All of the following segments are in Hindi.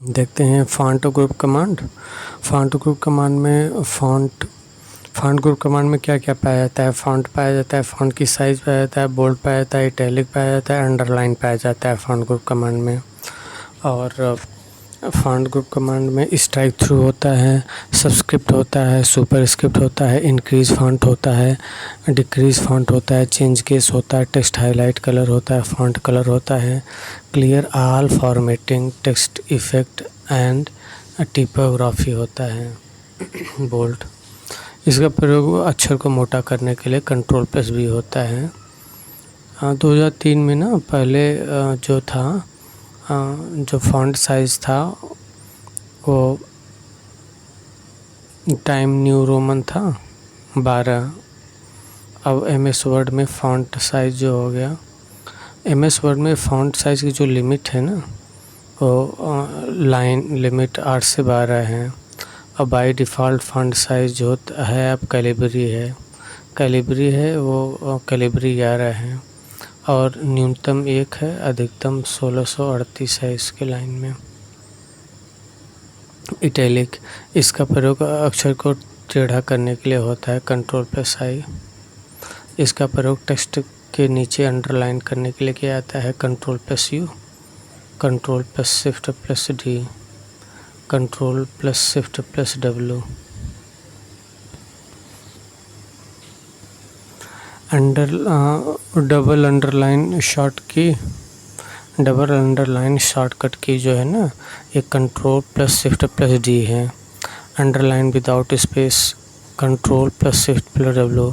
देखते हैं font group command. Font group command में फ़ॉन्ट ग्रुप कमांड में क्या क्या पाया जाता है। फ़ॉन्ट पाया जाता है, फ़ॉन्ट की साइज़ पाया जाता है, बोल्ड पाया जाता है, इटैलिक पाया जाता है, अंडरलाइन पाया जाता है फ़ॉन्ट ग्रुप कमांड में। और फ़ॉन्ट ग्रुप कमांड में स्ट्राइक थ्रू होता है, सबस्क्रिप्ट होता है, सुपरस्क्रिप्ट होता है, इंक्रीज़ फ़ॉन्ट होता है, डिक्रीज़ फ़ॉन्ट होता है, चेंज केस होता है, टेक्स्ट हाईलाइट कलर होता है, फ़ॉन्ट कलर होता है, clear all formatting, text effect and typography होता है, बोल्ड। इसका प्रयोग अक्षर को मोटा करने के लिए Ctrl+V होता है। 2003 में ना पहले जो फ़ॉन्ट साइज़ था वो टाइम न्यू रोमन था 12। अब MS वर्ड में फ़ॉन्ट साइज़ जो हो गया, MS वर्ड में फ़ॉन्ट साइज़ की जो लिमिट है ना वो लाइन लिमिट 8 से 12 है। अब बाय डिफ़ॉल्ट फ़ॉन्ट साइज़ जो है अब कैलिबरी है वो कैलिबरी 11 है और न्यूनतम 1 है, अधिकतम 1638 है इसके लाइन में। इटैलिक, इसका प्रयोग अक्षर को टेढ़ा करने के लिए होता है Ctrl+I। इसका प्रयोग टेक्स्ट के नीचे अंडरलाइन करने के लिए किया जाता है Ctrl+U, Ctrl+Shift+D, Ctrl+Shift+W। Double underline shortcut की जो है ना ये Ctrl+Shift+D है। Underline without space Ctrl+Shift+W।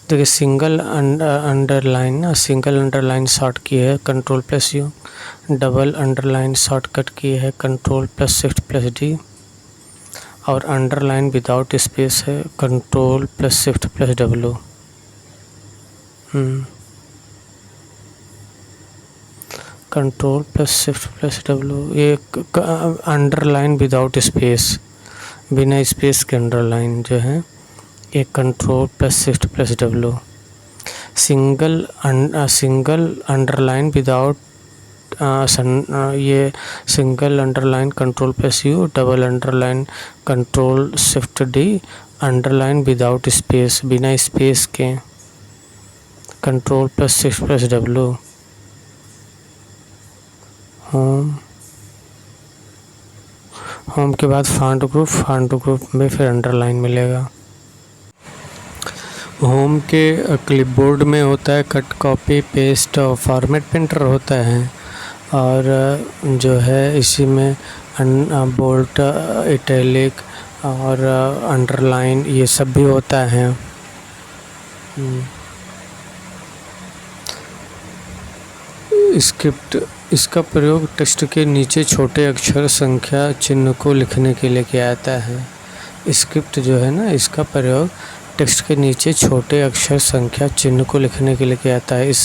देखिए सिंगल अंडरलाइन शॉर्ट की है Ctrl+U, डबल अंडरलाइन शॉर्टकट की है Ctrl+Shift+D और अंडरलाइन विदाउट स्पेस है Ctrl+Shift+W। Ctrl+Shift+W, ये अंडरलाइन विदाउट स्पेस, बिना स्पेस के अंडरलाइन जो है ये Ctrl+Shift+W। सिंगल अंडरलाइन विदाउट ये single underline Ctrl+U, double underline Ctrl+Shift+D, underline without space, बिना स्पेस के Ctrl+Shift+W। होम के बाद फ़ॉन्ट ग्रुप में फिर अंडरलाइन मिलेगा। होम के क्लिपबोर्ड में होता है कट, कॉपी, पेस्ट और फॉर्मेट प्रिंटर होता है और जो है इसी में बोल्ड, इटैलिक और अंडरलाइन ये सब भी होता है। स्क्रिप्ट, इसका प्रयोग टेक्स्ट के नीचे छोटे अक्षर, संख्या, चिन्ह को लिखने के लिए किया जाता है। स्क्रिप्ट जो है ना इसका प्रयोग टेक्स्ट के नीचे छोटे अक्षर, संख्या, चिन्ह को लिखने के लिए किया जाता है। इस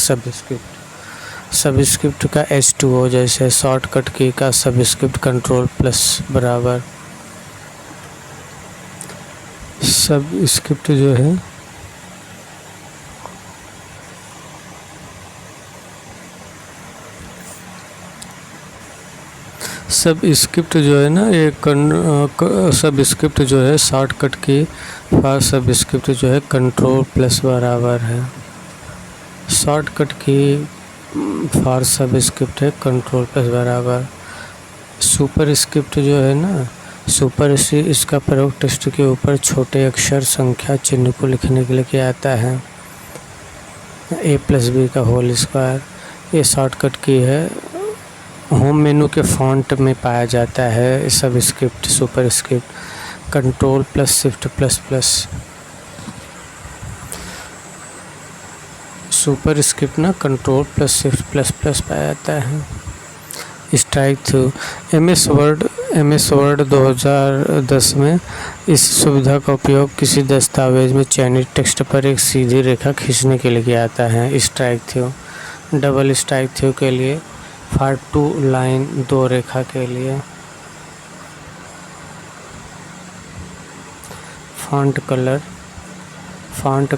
सबस्क्रिप्ट का H2O जैसे शॉर्टकट की का सबस्क्रिप्ट Ctrl+ बराबर। सबस्क्रिप्ट जो है सबस्क्रिप्ट जो है ना ये सबस्क्रिप्ट जो है शॉर्टकट की फॉर सबस्क्रिप्ट जो है Ctrl+ बराबर है। शॉर्टकट की फॉर सबस्क्रिप्ट है Ctrl+ बराबर। सुपरस्क्रिप्ट जो है ना इसका प्रयोग टेक्स्ट के ऊपर छोटे अक्षर, संख्या, चिन्ह को लिखने के लिए किया जाता है। A+B का होल स्क्वायर, ये शॉर्टकट की है, होम मेनू के फ़ॉन्ट में पाया जाता है। Subscript superscript Ctrl+Shift++। सुपरस्क्रिप्ट ना Ctrl+Shift++ पाया जाता है। स्ट्राइक थ्रू, MS वर्ड 2010 में इस सुविधा का उपयोग किसी दस्तावेज में चयनित टेक्स्ट पर एक सीधी रेखा खींचने के लिए किया जाता है। Strike through, double strike through के लिए, फॉर 2 लाइन 2 रेखा के लिए। फ़ॉन्ट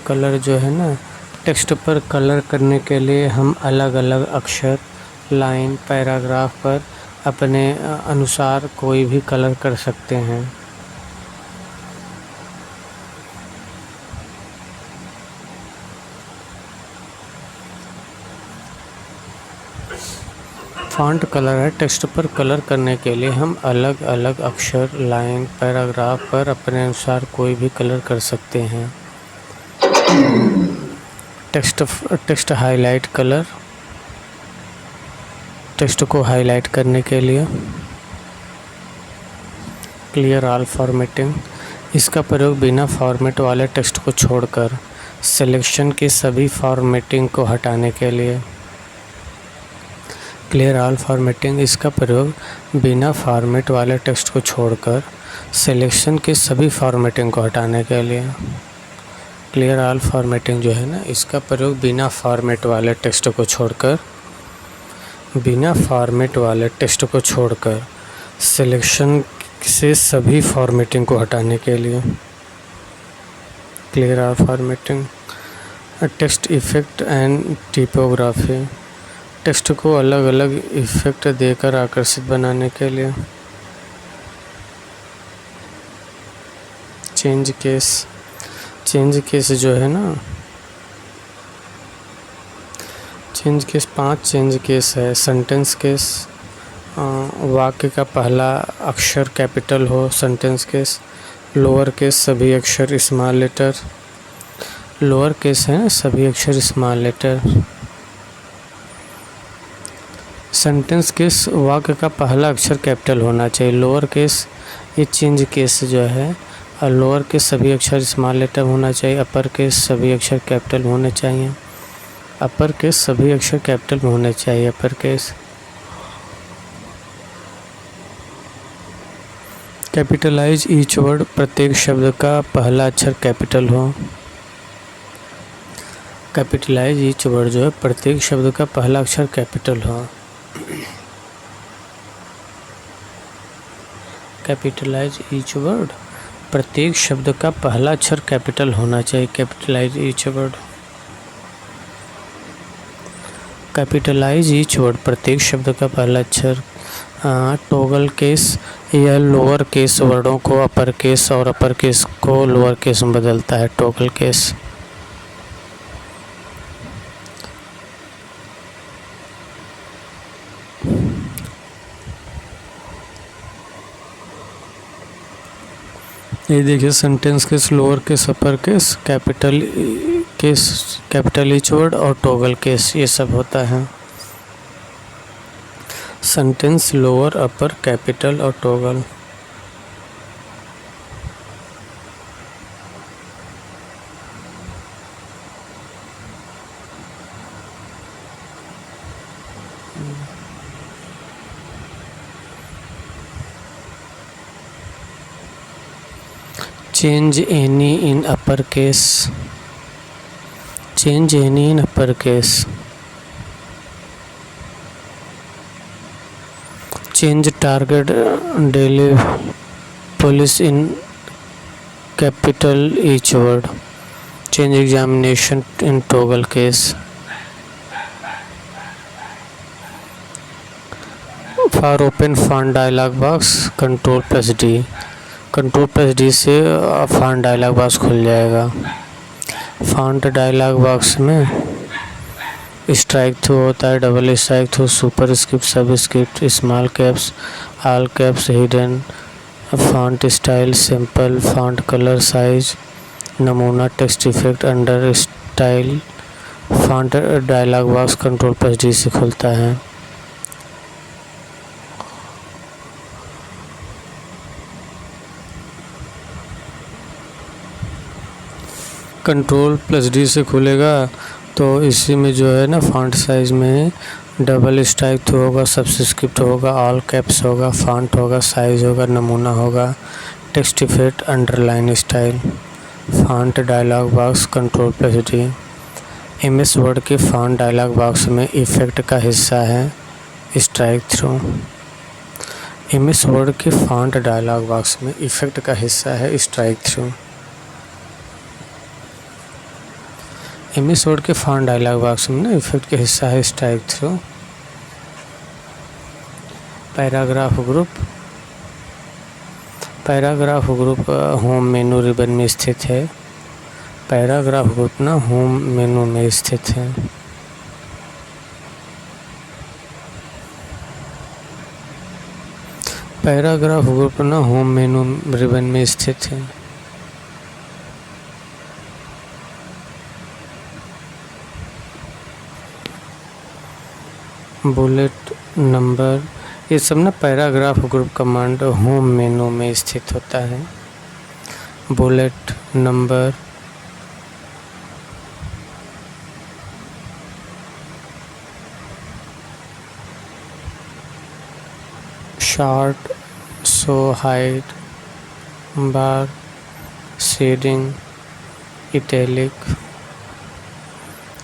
कलर जो है ना टेक्स्ट पर कलर करने के लिए हम अलग अलग अक्षर, लाइन, पैराग्राफ पर अपने अनुसार कोई भी कलर कर सकते हैं। फ़ॉन्ट कलर है। टेक्स्ट पर कलर करने के लिए हम अलग अलग अक्षर, लाइन, पैराग्राफ पर अपने अनुसार कोई भी कलर कर सकते हैं। टेक्स्ट हाईलाइट कलर, टेक्स्ट को हाईलाइट करने के लिए। क्लियर ऑल फॉर्मेटिंग, इसका प्रयोग बिना फॉर्मेट वाले टेक्स्ट को छोड़कर सिलेक्शन के सभी फॉर्मेटिंग को हटाने के लिए। क्लियर ऑल फॉर्मेटिंग, इसका प्रयोग बिना फॉर्मेट वाले टेक्स्ट को छोड़कर सिलेक्शन के सभी फॉर्मेटिंग को हटाने के लिए। क्लियर ऑल फॉर्मेटिंग जो है ना, इसका प्रयोग बिना फॉर्मेट वाले टेक्स्ट को छोड़कर सिलेक्शन से सभी फॉर्मेटिंग को हटाने के लिए। Clear all formatting. Text effect and typography, text को अलग अलग इफ़ेक्ट देकर आकर्षित बनाने के लिए। चेंज केस जो है ना, चेंज केस 5 चेंज केस है। सेंटेंस केस, वाक्य का पहला अक्षर कैपिटल हो, सेंटेंस केस। लोअर केस सभी अक्षर स्मॉल लेटर, लोअर केस है सभी अक्षर स्मॉल लेटर। सेंटेंस केस वाक्य का पहला अक्षर कैपिटल होना चाहिए। लोअर केस ये चेंज केस जो है, और लोअर केस सभी अक्षर स्मॉल लेटर होना चाहिए। अपर केस सभी अक्षर कैपिटल होने चाहिए। अपर केस सभी अक्षर कैपिटल होने चाहिए। Upper case. Capitalise each word, प्रत्येक शब्द का पहला अक्षर कैपिटल हो। कैपिटलाइज ईच वर्ड जो है, प्रत्येक शब्द का पहला अक्षर कैपिटल हो। कैपिटलाइज ईच वर्ड, प्रत्येक शब्द का पहला अक्षर कैपिटल होना चाहिए। Capitalise each word. Capitalise each word, प्रत्येक शब्द का पहला अक्षर। टॉगल केस, यह लोअर केस वर्डों को अपर केस और अपर केस को लोअर केस में बदलता है। Toggle case. ये देखिए, sentence case, lower case, upper case, capital each word और टॉगल केस, ये सब होता है। सेंटेंस, लोअर, अपर, कैपिटल और toggle. Change any in upper case. Change any in upper case. Change target daily police in capital each word. Change examination in toggle case. For open font dialog box, Ctrl+D. Ctrl+D से फॉन्ट डायलॉग बॉक्स खुल जाएगा। फॉन्ट डायलॉग बॉक्स में स्ट्राइक थ्रू होता है, double strike through, superscript, subscript, small caps, all caps, hidden, font style, simple, font colour, size, नमूना, text effect, under style. Font dialog box Ctrl+D से खुलता है। Ctrl+D से खुलेगा तो इसी में जो है ना, फॉन्ट साइज़ में डबल स्ट्राइक थ्रू होगा, सबस्क्रिप्ट होगा, ऑल कैप्स होगा, फॉन्ट होगा, साइज़ होगा, नमूना होगा, text effect, underline style. Font dialog box Ctrl+D। MS word के फॉन्ट डायलॉग बॉक्स में इफेक्ट का हिस्सा है स्ट्राइक थ्रू। MS वर्ड के फॉन्ट डायलॉग बॉक्स में इफेक्ट का हिस्सा है स्ट्राइक थ्रू। MS वर्ड के फॉन्ट डायलॉग बॉक्स में ना इफेक्ट का हिस्सा है strike through. Paragraph group home menu ribbon में स्थित है। पैराग्राफ ग्रुप ना होम मेनू में स्थित है। पैराग्राफ ग्रुप ना होम मेनू रिबन में स्थित है। बुलेट नंबर, ये सब ना paragraph group command home menu में स्थित होता है। Bullet number, sort, show hide, bar, shading, italic,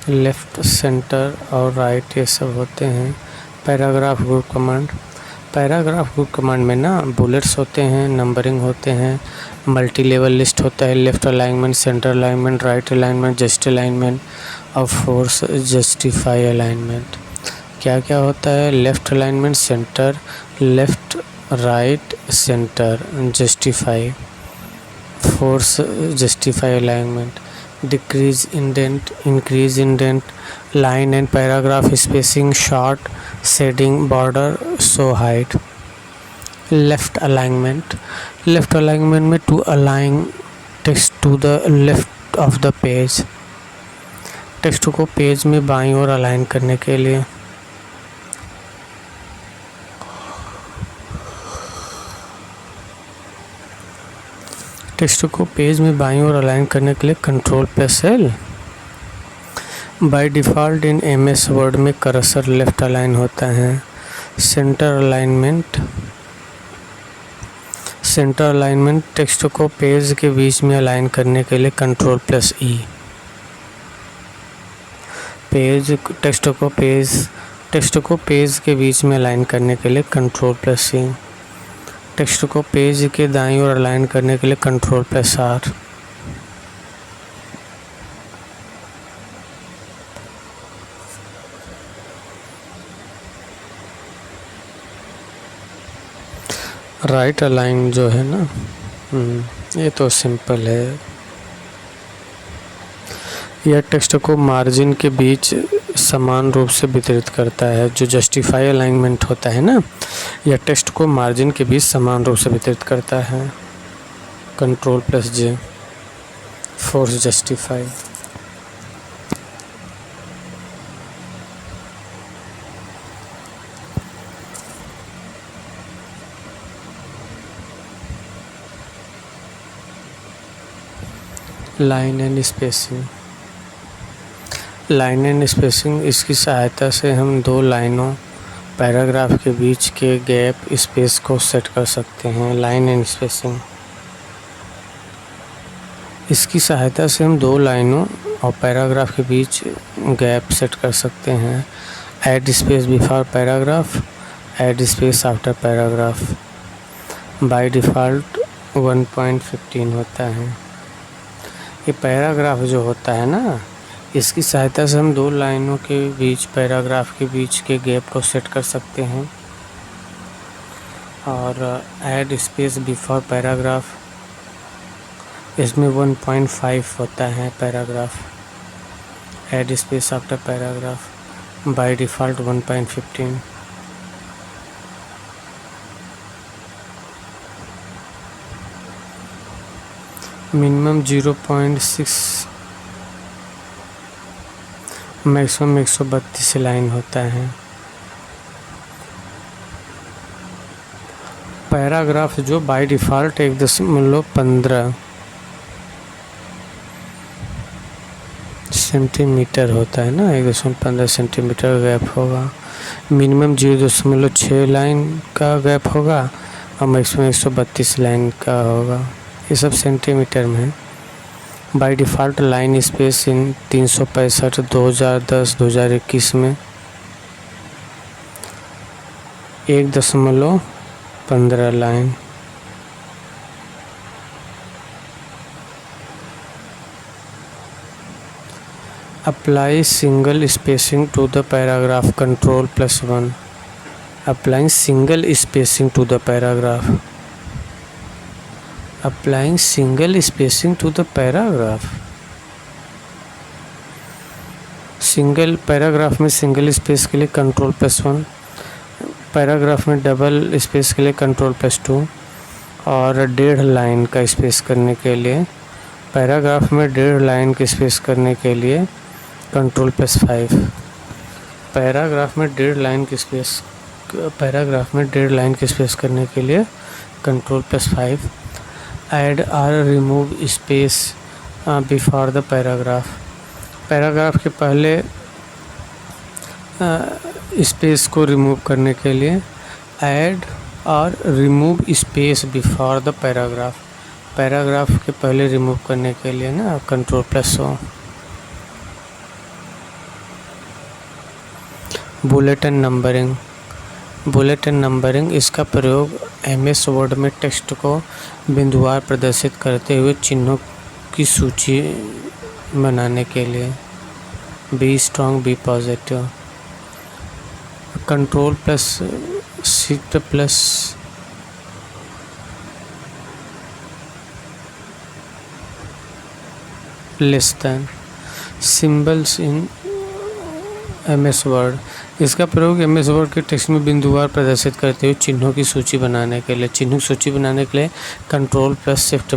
left, centre और राइट, ये सब होते हैं paragraph group command. Paragraph group command में ना बुलेट्स होते हैं, नंबरिंग होते हैं, मल्टी लेवल लिस्ट होता है, left alignment, centre alignment, right alignment, just alignment और फोर्स जस्टिफाई अलाइनमेंट। क्या क्या होता है? Left alignment, centre, left, right, centre, justify, force justify alignment, decrease indent, increase indent, line and paragraph spacing, sort, shading, border, show hide. Left alignment, left alignment में to align text to the left of the page, text को पेज में बाईं ओर अलाइन करने के लिए। टेक्स्ट को पेज में बाईं ओर अलाइन करने के लिए Ctrl+L। By default in MS word में कर्सर लेफ़्ट अलाइन होता है। Centre alignment, centre alignment text को पेज के बीच में अलाइन करने के लिए Ctrl+E। पेज टेक्स्ट को पेज के बीच में अलाइन करने के लिए Ctrl+C। टेक्स्ट को पेज के दाईं ओर अलाइन करने के लिए Ctrl+R। राइट अलाइन जो है ना, ये तो सिंपल है। यह टेक्स्ट को मार्जिन के बीच समान रूप से वितरित करता है। जो जस्टिफाई अलाइनमेंट होता है ना, यह टेक्स्ट को मार्जिन के बीच समान रूप से वितरित करता है। Ctrl+J, force justify. Line and spacing, line and spacing, इसकी सहायता से हम दो लाइनों पैराग्राफ के बीच के गैप स्पेस को सेट कर सकते हैं। लाइन एंड स्पेसिंग, इसकी सहायता से हम दो लाइनों और पैराग्राफ के बीच गैप सेट कर सकते हैं। Add space before paragraph, add space after paragraph. By default 1.15 होता है। ये पैराग्राफ जो होता है ना, इसकी सहायता से हम दो लाइनों के बीच पैराग्राफ के बीच के गैप को सेट कर सकते हैं। और ऐड स्पेस बिफोर पैराग्राफ, इसमें 1.5 होता है paragraph. Add space after paragraph, by default 1.15। Minimum 0.6, maximum 132 line होता है। पैराग्राफ जो बाय डिफ़ॉल्ट 1.15 सेंटीमीटर होता है ना, 1.15 सेंटीमीटर गैप होगा। मिनिमम 0.6 लाइन का गैप होगा और मैक्सिमम 132 लाइन का होगा। ये सब सेंटीमीटर में है। By default line space in 365 2010-2021 में 1.15 लाइन। Apply single spacing to the paragraph, Ctrl+1। Applying single spacing to the paragraph, applying single spacing to the paragraph. Single paragraph में सिंगल स्पेस के लिए Ctrl+1, पैराग्राफ में डबल स्पेस के लिए Ctrl+2 और 1.5 लाइन का स्पेस करने के लिए, पैराग्राफ में 1.5 लाइन का स्पेस करने के लिए Ctrl+5, पैराग्राफ में 1.5 लाइन की स्पेस, पैराग्राफ में 1.5 लाइन की स्पेस करने के लिए Ctrl+5, ऐड और remove space before the paragraph, paragraph के पहले स्पेस को रिमूव करने के लिए ऐड और remove space before the paragraph, paragraph के पहले रिमूव करने के लिए ना Ctrl+O। Bullet and numbering, bullet and numbering, इसका प्रयोग MS वर्ड में टेक्स्ट को बिंदुवार प्रदर्शित करते हुए चिन्हों की सूची बनाने के लिए। Be strong, be positive. Ctrl+Shift+ less than, symbols in MS Word, इसका प्रयोग MS वर्ड के टेक्स्ट में बिंदुवार प्रदर्शित करते हुए चिन्हों की सूची बनाने के लिए, चिन्हों की सूची बनाने के लिए Ctrl+Shift+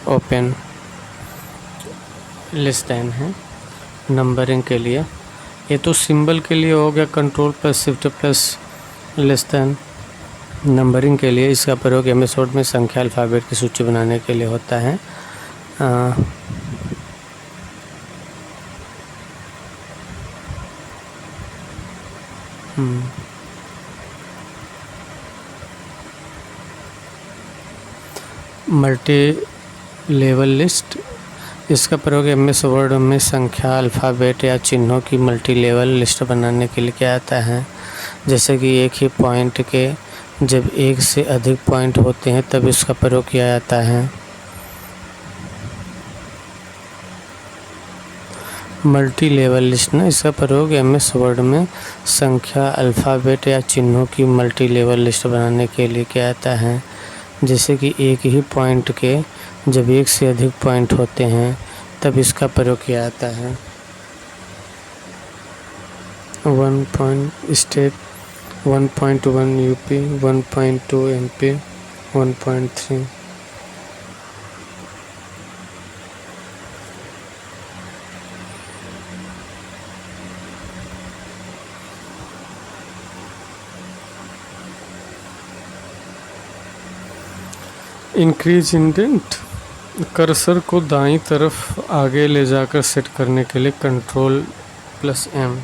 ओपन लेस देन है। नंबरिंग के लिए ये तो सिंबल के लिए हो गया Ctrl+Shift+ लेस देन। नंबरिंग के लिए इसका प्रयोग MS वर्ड में संख्या अल्फ़ाबेट की सूची बनाने के लिए होता है। मल्टी लेवल लिस्ट, इसका प्रयोग MS वर्ड में संख्या अल्फ़ाबेट या चिन्हों की मल्टी लेवल लिस्ट बनाने के लिए किया जाता है। जैसे कि एक ही पॉइंट के जब एक से अधिक पॉइंट होते हैं तब इसका प्रयोग किया जाता है। मल्टी लेवल लिस्ट ना, इसका प्रयोग MS वर्ड में संख्या अल्फ़ाबेट या चिन्हों की मल्टी लेवल लिस्ट बनाने के लिए किया जाता है। जैसे कि एक ही पॉइंट के जब एक से अधिक पॉइंट होते हैं तब इसका प्रयोग किया जाता है। 1 point state, 1.1 UP, 1.2 MP, 1.3। Increase indent, cursor को दाईं तरफ आगे ले जाकर सेट करने के लिए Ctrl+M।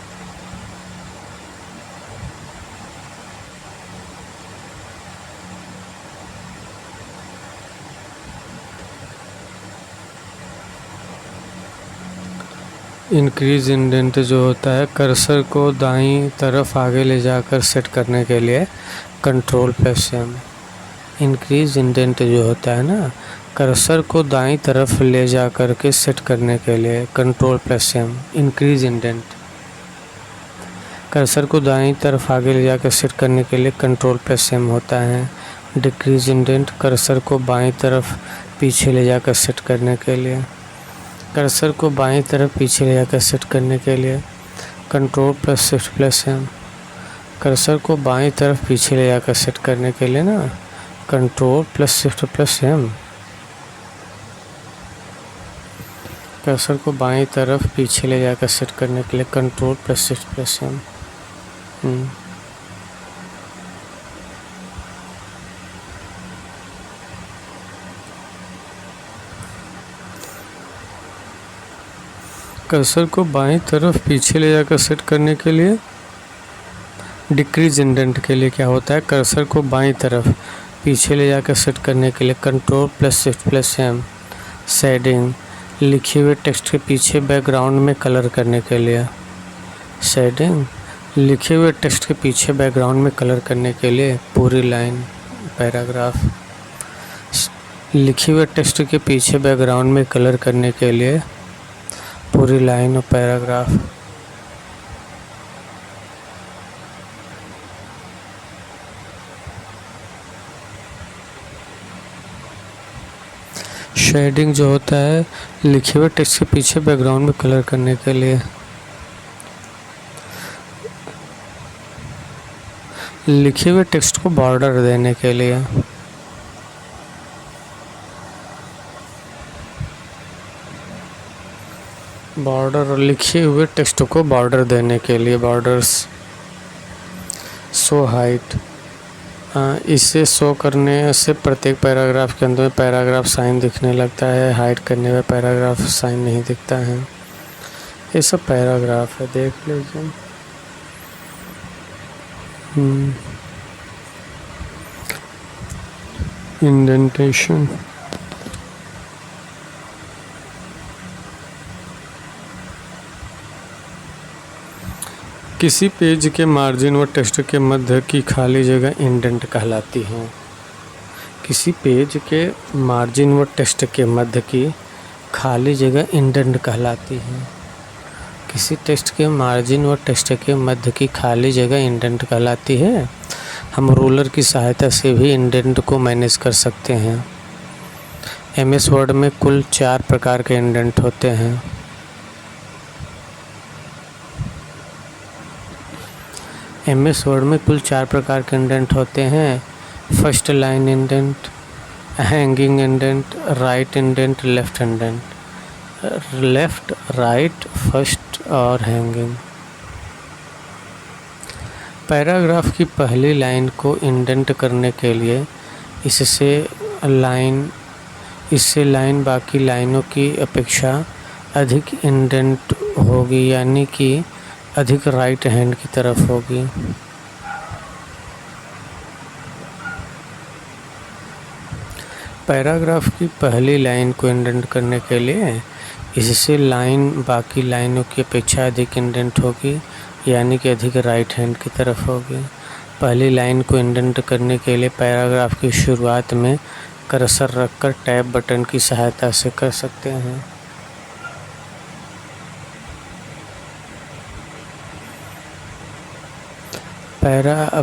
इंक्रीज इंडेंट जो होता है कर्सर को दाईं तरफ आगे ले जाकर सेट करने के लिए Ctrl+M। इंक्रीज इंडेंट जो होता है ना, कर्सर को दाईं तरफ ले जा कर के सेट करने के लिए Ctrl+M। इंक्रीज इंडेंट, कर्सर को दाईं तरफ आगे ले जाकर सेट करने के लिए Ctrl+M होता है। डिक्रीज इंडेंट, कर्सर को बाईं तरफ पीछे ले जाकर सेट करने के लिए, कर्सर को बाईं तरफ पीछे ले जाकर सेट करने के लिए Ctrl+Shift+M। कर्सर को बाईं तरफ पीछे ले जाकर सेट करने के लिए ना Ctrl+Shift+M। कर्सर को बाईं तरफ पीछे ले जाकर सेट करने के लिए Ctrl+Shift+M। कर्सर को बाईं तरफ पीछे ले जाकर सेट करने के लिए डिक्रीज इंडेंट के लिए क्या होता है, कर्सर को बाईं तरफ पीछे ले जाकर सेट करने के लिए Ctrl+Shift+M। शेडिंग, लिखे हुए टेक्स्ट के पीछे बैकग्राउंड में कलर करने के लिए। शेडिंग, लिखे हुए टेक्स्ट के पीछे बैकग्राउंड में कलर करने के लिए पूरी लाइन, पैराग्राफ। लिखे हुए टेक्स्ट के पीछे बैकग्राउंड में कलर करने के लिए पूरी लाइन और पैराग्राफ। शेडिंग जो होता है लिखे हुए टेक्स्ट के पीछे बैकग्राउंड में कलर करने के लिए। लिखे हुए टेक्स्ट को बॉर्डर देने के लिए। बॉर्डर, लिखे हुए टेक्स्ट को बॉर्डर देने के लिए, बॉर्डर्स। शो हाइट, इसे शो करने से प्रत्येक पैराग्राफ के अंदर में पैराग्राफ साइन दिखने लगता है। हाइड करने में पैराग्राफ साइन नहीं दिखता है। ये सब पैराग्राफ है, देख लीजिए। इंडेंटेशन, किसी पेज के मार्जिन व टेक्स्ट के मध्य की खाली जगह इंडेंट कहलाती है। किसी पेज के मार्जिन व टेक्स्ट के मध्य की खाली जगह इंडेंट कहलाती है। किसी टेक्स्ट के मार्जिन व टेक्स्ट के मध्य की खाली जगह इंडेंट कहलाती है। हम रूलर की सहायता से भी इंडेंट को मैनेज कर सकते हैं। एमएस वर्ड में कुल 4 प्रकार के इंडेंट होते हैं। एमएस वर्ड में कुल 4 प्रकार के इंडेंट होते हैं। First line indent, hanging indent, right indent, left indent. Left, right, first और हैंगिंग। पैराग्राफ की पहली लाइन को इंडेंट करने के लिए इससे लाइन बाकी लाइनों की अपेक्षा अधिक इंडेंट होगी, यानी कि अधिक राइट हैंड की तरफ होगी। पैराग्राफ की पहली लाइन को इंडेंट करने के लिए इससे लाइन बाकी लाइनों की अपेक्षा अधिक इंडेंट होगी, यानी कि अधिक राइट हैंड की तरफ होगी। पहली लाइन को इंडेंट करने के लिए पैराग्राफ की शुरुआत में कर्सर रखकर टैब बटन की सहायता से कर सकते हैं।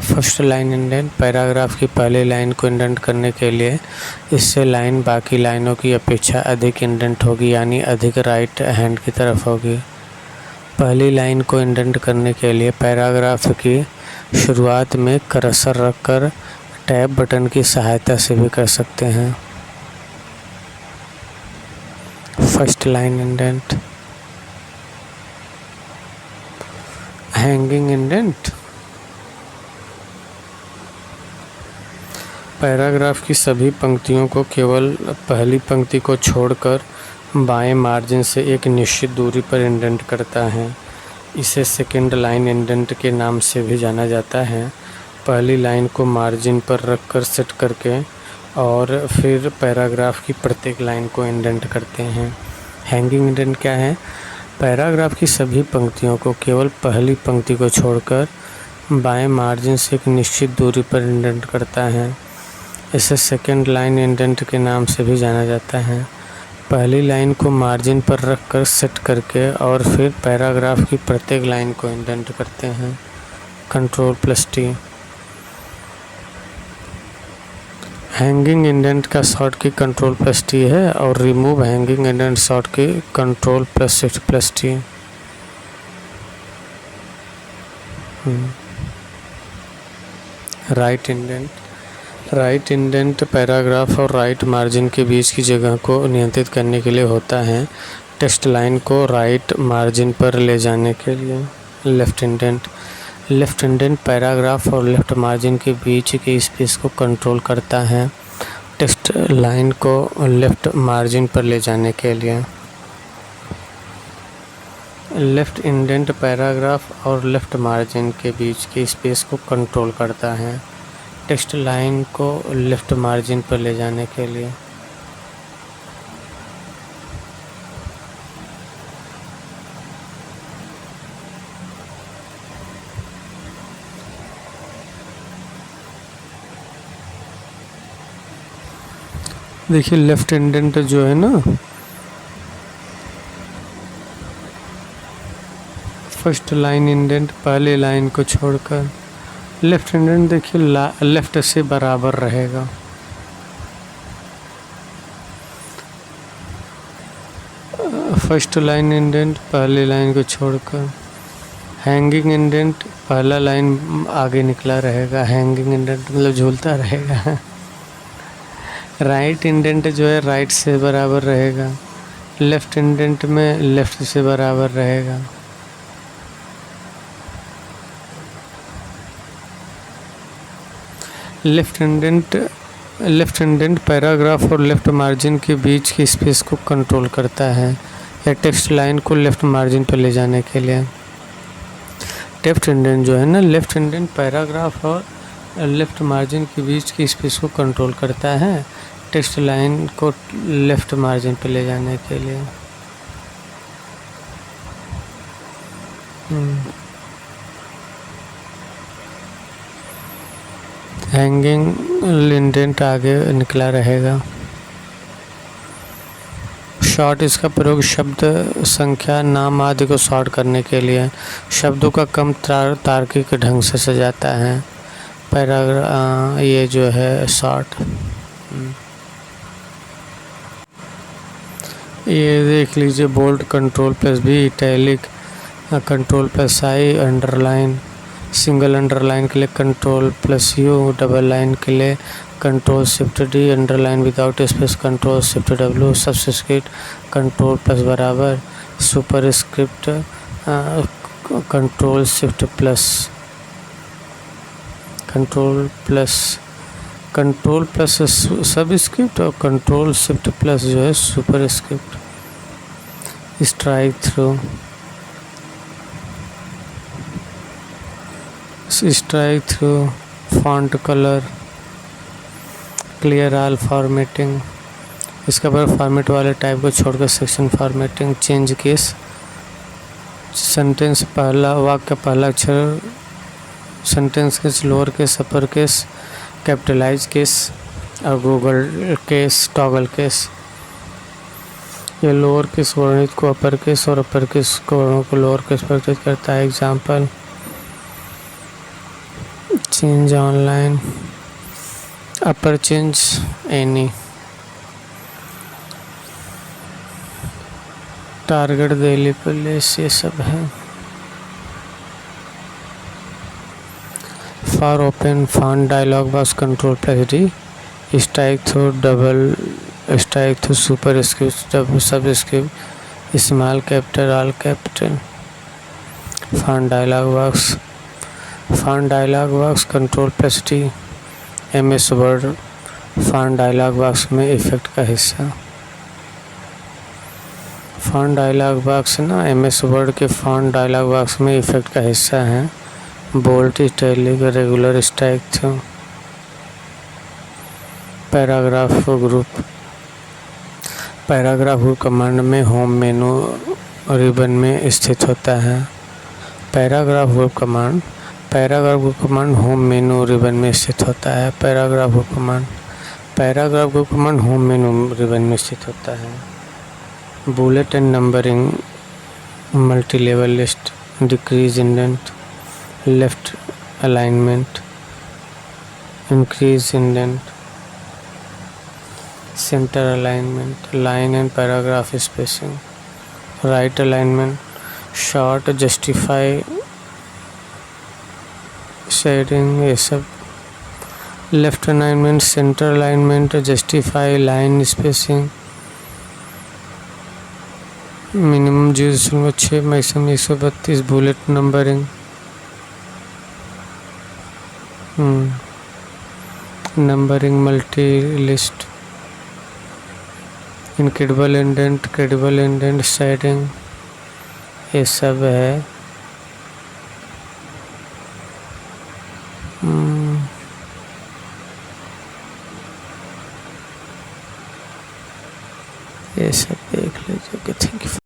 फर्स्ट लाइन इंडेंट, पैराग्राफ की पहली लाइन को इंडेंट करने के लिए इससे लाइन बाकी लाइनों की अपेक्षा अधिक इंडेंट होगी, यानी अधिक राइट हैंड की तरफ होगी। पहली लाइन को इंडेंट करने के लिए पैराग्राफ की शुरुआत में कर्सर रखकर टैब बटन की सहायता से भी कर सकते हैं। First line indent. Hanging indent, paragraph की सभी पंक्तियों को केवल पहली पंक्ति को छोड़कर बाएं मार्जिन से एक निश्चित दूरी पर इंडेंट करता है। इसे सेकेंड लाइन इंडेंट के नाम से भी जाना जाता है। पहली लाइन को मार्जिन पर रखकर सेट करके और फिर पैराग्राफ की प्रत्येक लाइन को इंडेंट करते हैं। हैंगिंग इंडेंट क्या है? पैराग्राफ की सभी पंक्तियों को केवल पहली पंक्ति को छोड़कर बाएं मार्जिन से एक निश्चित दूरी पर इंडेंट करता है। इसे सेकेंड लाइन इंडेंट के नाम से भी जाना जाता है। पहली लाइन को मार्जिन पर रखकर सेट करके और फिर पैराग्राफ की प्रत्येक लाइन को इंडेंट करते हैं। Ctrl+T। हैंगिंग इंडेंट का शॉर्ट की Ctrl+T है और रिमूव हैंगिंग इंडेंट शॉर्ट की Ctrl+Shift+T। Right indent. Right indent paragraph और राइट मार्जिन के बीच की जगह को नियंत्रित करने के लिए होता है। टेक्स्ट लाइन को राइट मार्जिन पर ले जाने के लिए। Left indent. Left indent paragraph और लेफ्ट मार्जिन के बीच के स्पेस को कंट्रोल करता है, टेक्स्ट लाइन को लेफ्ट मार्जिन पर ले जाने के लिए। लेफ्ट इंडेंट पैराग्राफ और लेफ्ट मार्जिन के बीच के स्पेस को कंट्रोल करता है, टेक्स्ट लाइन को लेफ्ट मार्जिन पर ले जाने के लिए। देखिए लेफ्ट इंडेंट जो है ना, फर्स्ट लाइन इंडेंट पहले लाइन को छोड़कर, लेफ्ट इंडेंट देखिए लेफ्ट से बराबर रहेगा। फर्स्ट लाइन इंडेंट पहली लाइन को छोड़कर। हैंगिंग इंडेंट पहला लाइन आगे निकला रहेगा, हैंगिंग इंडेंट मतलब झूलता रहेगा। राइट इंडेंट जो है राइट से बराबर रहेगा, लेफ्ट इंडेंट में लेफ्ट से बराबर रहेगा। लेफ्ट इंडेंट पैराग्राफ और लेफ्ट मार्जिन के बीच की स्पेस को कंट्रोल करता है या टेक्स्ट लाइन को लेफ्ट मार्जिन पर ले जाने के लिए। लेफ्ट इंडेंट जो है ना, लेफ्ट इंडेंट पैराग्राफ और लेफ्ट मार्जिन के बीच की स्पेस को कंट्रोल करता है टेक्स्ट लाइन को लेफ्ट मार्जिन पर ले जाने के लिए। हैंगिंग इंडेंट आगे निकला रहेगा। शॉर्ट इसका प्रयोग शब्द संख्या नाम आदि को शॉर्ट करने के लिए शब्दों का कम तार्किक ढंग से सजाता है। पैराग्राफ ये जो है शॉर्ट, ये देख लीजिए bold control plus B, italic control plus I, underline single underline के लिए control plus U, double line के लिए control shift D, underline without space control shift W, subscript control plus बराबर, superscript control shift plus control plus subscript और कंट्रोल शिफ्ट प्लस जो है superscript. Strike through font colour, clear all formatting, इसका पर फॉर्मेट वाले टाइप को छोड़कर section formatting. Change case, sentence पहला वाक्य पहला अक्षर sentence case, lower case, upper case, capitalise case और गूगल केस, टॉगल केस। ये लोअर केस वर्णित को अपर केस और अपर केस को वर्णों को लोअर केस परिवर्तित करता है। Example change online, upper change any, target daily place, ये सब है। For open font dialog box control plus D, strike through superscript double subscript, small capital all capital. Font dialog box control plus D, MS word font dialog box में इफेक्ट का हिस्सा। फॉन्ट डायलॉग बॉक्स ना MS वर्ड के फॉन्ट डायलॉग बॉक्स में इफेक्ट का हिस्सा है। Bold, italic, regular, strike through. Paragraph group command में होम मेनू रिबन में स्थित होता है। Paragraph group command home menu ribbon में स्थित होता है। Paragraph group command home menu ribbon में स्थित होता है। Bullet and numbering, multilevel list, decrease indent, left alignment, increase indent, centre alignment, line and paragraph spacing, right alignment, short, justify, shading, ये सब। Left alignment, centre alignment, justify, line spacing, minimum 0.6 maximum 132, bullet numbering, numbering multi list, incredible indent, shading, ये सब है। ये सब देख लीजिए। Thank you.